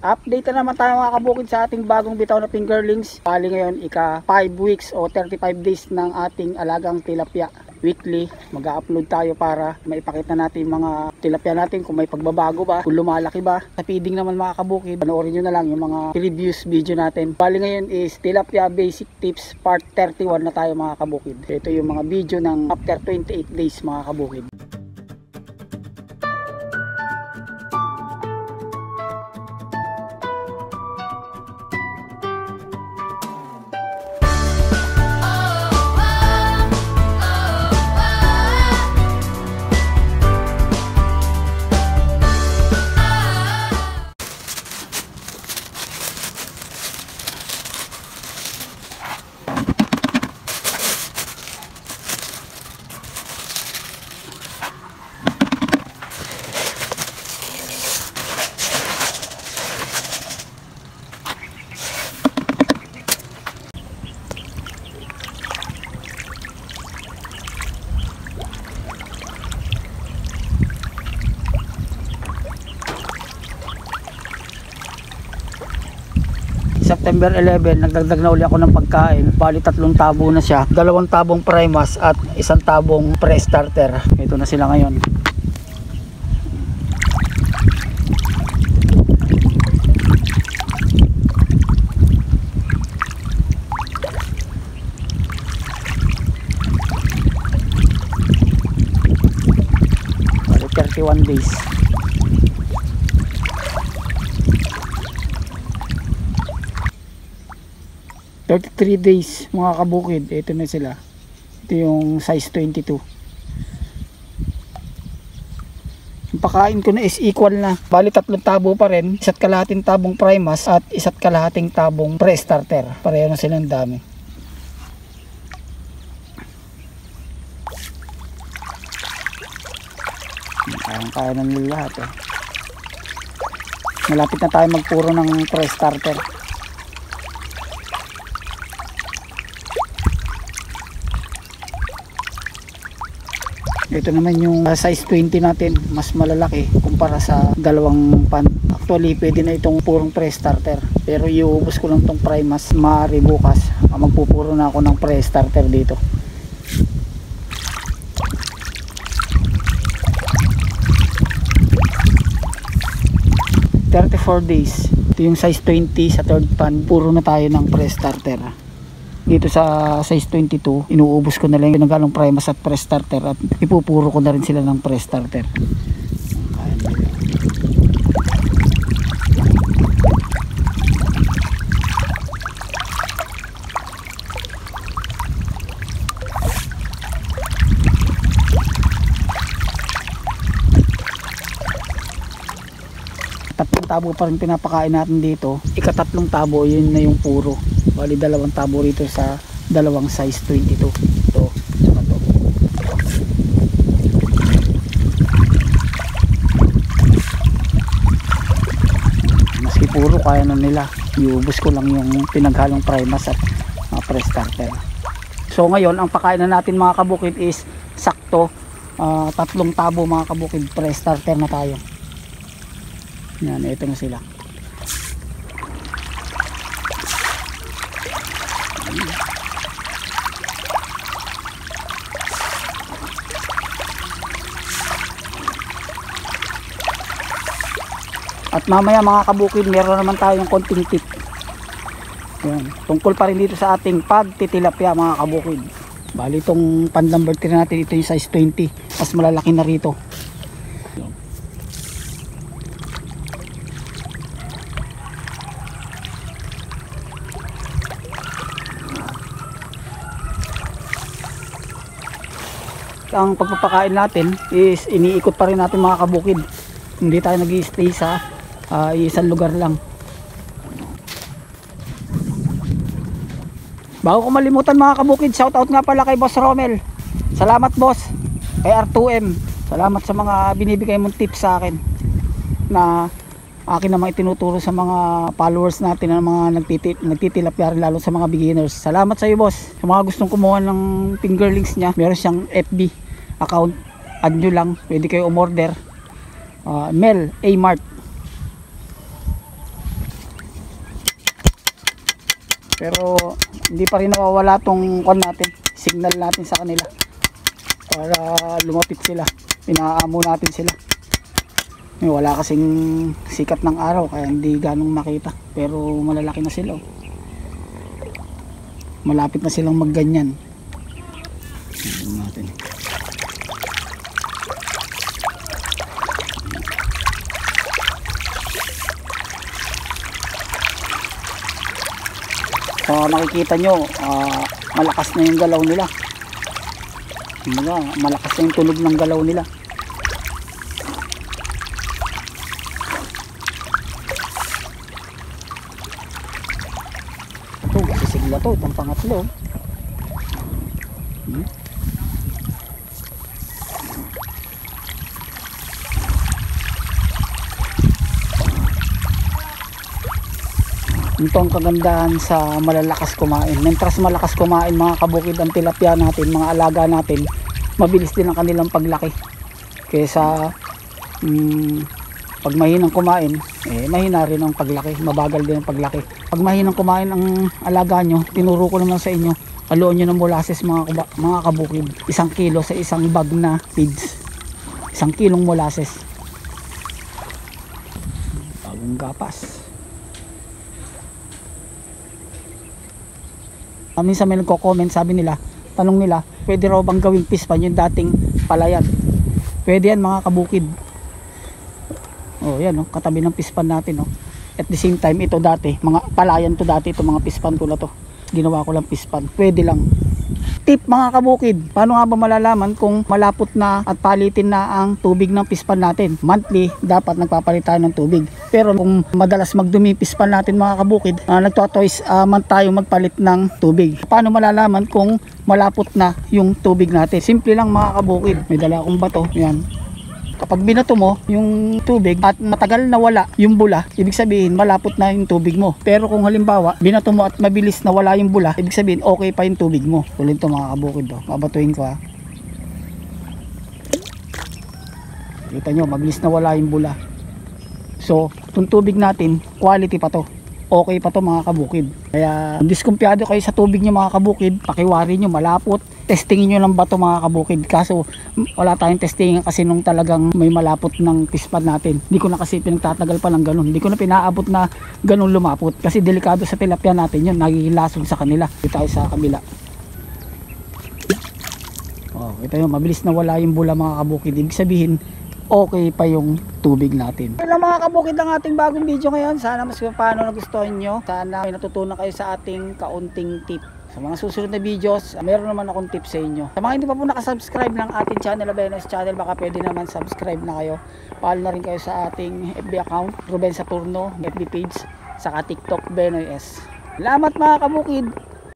Update na naman tayo mga kabukid sa ating bagong bitaw na fingerlings. Bali ngayon ika 5 weeks o 35 days ng ating alagang tilapia. Weekly mag-upload tayo para maipakita natin mga tilapia natin kung may pagbabago ba, kung lumalaki ba. Sa feeding naman mga kabukid, panoorin nyo na lang yung mga previews video natin. Bali ngayon is tilapia basic tips part 31 na tayo mga kabukid. Ito yung mga video ng after 28 days mga kabukid. September 11, nagdagdag na uli ako ng pagkain. Bali 3 tabo na siya. 2 tabong primas at 1 tabong pre-starter. Ito na sila ngayon. Bali 31 days. 33 days mga kabukid. Ito na sila. Ito yung size 22. Yung pakain ko na is equal na. Bali 3 tabo pa rin. 1 kalahating tabong primas at 1 kalahating tabong pre-starter. Pareho na silang dami. Kaya na nila lahat eh. Malapit na tayo magpuro ng pre-starter. Ito naman yung size 20 natin, mas malalaki kumpara sa 2 pan. Actually pwede na itong purong pre-starter, pero iuubos ko lang itong primas. Maaari bukas magpupuro na ako ng pre-starter dito. ...34 days. Ito yung size 20 sa 3rd pan. Puro na tayo ng pre-starter. Dito sa size 22, inuubos ko na lang yung nanggalong primas at pre-starter at ipupuro ko na rin sila ng pre-starter. Tatlong tabo pa rin pinapakain natin dito. Ika-3 tabo, yun na yung puro. Bali 2 tabo rito sa 2 size 22. Ito, saka to. Maski puro kaya na nila. Iubos ko lang yung pinaghalong primas at pre-starter. So ngayon, ang pakain na natin mga kabukid is sakto. 3 tabo mga kabukid, pre-starter na tayo. Yan, ito na sila. At mamaya mga kabukid, meron naman tayong konting tip. Yan, tungkol pa rin dito sa ating pagtitilapia mga kabukid. Bali itong pan number 3 natin, ito yung size 20. Mas malalaki na rito. Ang pagpapakain natin is iniikot pa rin natin mga kabukid. Hindi tayo nag-i-stay sa isang lugar lang. Bago ko malimutan mga kabukid, shoutout nga pala kay Boss Romel. Salamat boss. Kay R2M, salamat sa mga binibigay mong tips sa akin na akin naman itinuturo sa mga followers natin na mga nagtitilapia rin, lalo sa mga beginners. Salamat sa iyo boss. Sa mga gustong kumuha ng fingerlings niya, meron siyang FB account, add nyo lang, pwede kayo umorder. Mel A Mart. Pero hindi pa rin nawawala tong kon natin, signal natin sa kanila para lumapit sila. Pinaamo natin sila. Wala kasing sikat ng araw kaya hindi ganong makita, pero malalaki na sila oh. Malapit na silang magganyan. Natin. Makikita nyo, malakas na yung galaw nila. Malakas na yung tunog ng galaw nila. Sisigla to, itong pangatlo. Ito ang kagandahan sa malalakas kumain. Mentras malakas kumain mga kabukid ang tilapia natin, mga alaga natin, mabilis din ang kanilang paglaki. Kaysa pag mahinang kumain, mahina rin ang paglaki, mabagal din ang paglaki. Pag mahinang kumain ang alaga nyo, tinuro ko naman sa inyo, haluan nyo ng molasses mga kabukid. 1 kilo sa isang bag na feeds. 1 kilong molasses. Bagong gapas. Minsan may nagko-comment, sabi nila, tanong nila, pwede raw bang gawing pispan yung dating palayan? Pwede yan mga kabukid. Oh, yan oh, katabi ng pispan natin oh. At the same time, ito dati, mga palayan to dati, ito mga pispan ko na to. Ginawa ko lang pispan. Pwede lang. Tip mga kabukid, paano nga ba malalaman kung malapot na at palitin na ang tubig ng pispan natin? Monthly, dapat nagpapalit tayo ng tubig. Pero kung madalas magdumi pispan natin mga kabukid, nagtotwice month tayo magpalit ng tubig. Paano malalaman kung malapot na yung tubig natin? Simple lang mga kabukid. May dala akong bato, yan. Kapag binato mo yung tubig at matagal na wala yung bula, ibig sabihin malapot na yung tubig mo. Pero kung halimbawa binato mo at mabilis na wala yung bula, ibig sabihin okay pa yung tubig mo. Tuloy ito mga kabukid oh. Babatuin ko ha. Kita nyo, mabilis na wala yung bula. So, itong tubig natin, quality pa to. Okay pa to mga kabukid. Kaya diskumpiyado kayo sa tubig nyo mga kabukid, pakiwari nyo malapot, testingin nyo lang ba to mga kabukid. Kaso wala tayong testingin kasi nung talagang may malapot ng pispan natin. Hindi ko na kasi pinagtatagal pa ng ganun, hindi ko na pinaabot na ganun lumapot kasi delikado sa tilapia natin yun, nagiging lasong sa kanila. Dito tayo sa kabila. Oh, ito yun, mabilis na wala yung bula mga kabukid, ibig sabihin okay pa yung tubig natin. Hello mga kabukid, ang ating bagong video ngayon. Sana mas paano nagustuhan nyo. Sana may natutunan kayo sa ating kaunting tip. Sa mga susunod na videos, meron naman akong tip sa inyo. Sa mga hindi pa po nakasubscribe ng ating channel, Abenes Channel, baka pwede naman subscribe na kayo. Follow na rin kayo sa ating FB account, Ruben Saturno, FB page, saka TikTok, Benoy S. Salamat mga kabukid!